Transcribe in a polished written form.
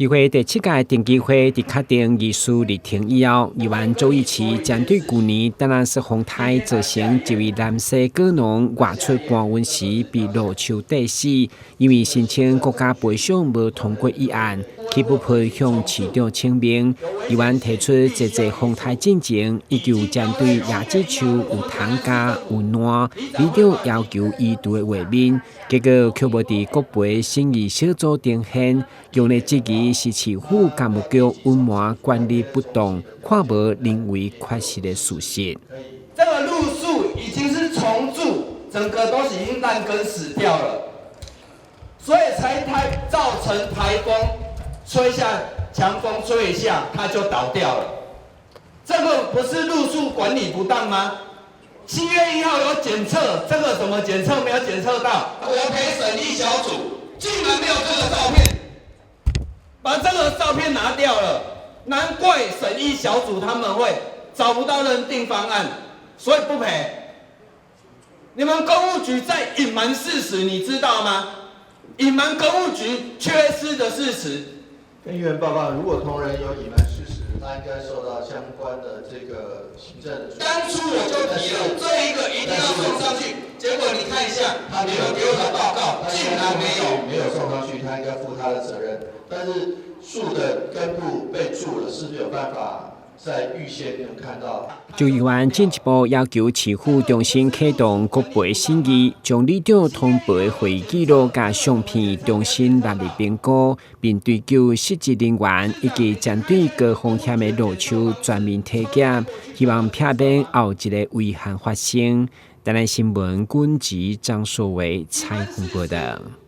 議會第7屆定期會在確定議事日程以後，議員周奕馳針對去年台南市豐泰造成一位男性果農外出搬運時被路樹地死，因為申請國家賠償無通過議案，起不配向市長請命。議員提出這豐泰進程，依舊針對椰子樹有湯加有爛，里長要求移除的畫面，結果卻無在國賠審議小組呈現，用來質疑是市府干務局隱瞞管理不當，看無人為缺失的事實。這個路樹已經是重蛀，整個都是已經爛根死掉了，所以才造成台風吹下，強風吹一下它就倒掉了。這個不是路樹管理不當嗎？7月1號有檢測，這個怎麼檢測沒有檢測到？國賠審議小組竟然沒有這個照片，把這個照片拿掉了，難怪審議小組他們會找不到認定方案，所以不賠。你們公務局在隱瞞事實，你知道嗎？隱瞞公務局缺失的事實。跟議員報告，如果同仁有隱瞞事實，他應該受到相關的這個行政的。當初我就提了，這一個一定要送上去，結果你看一下，他沒有給我的報告，竟然沒有送上去，他應該負他的責任。但是樹的根部被蛀了，是沒有辦法在預先能看到。就議員進一步要求市府重新啟動國賠審議，將里長通賠會議記錄加相片重新納入評估，並追究失職人員，以及針對高風險的路樹全面體檢，希望避免後一個遺憾發生。台南新聞軍籍張碩偉採訪報道。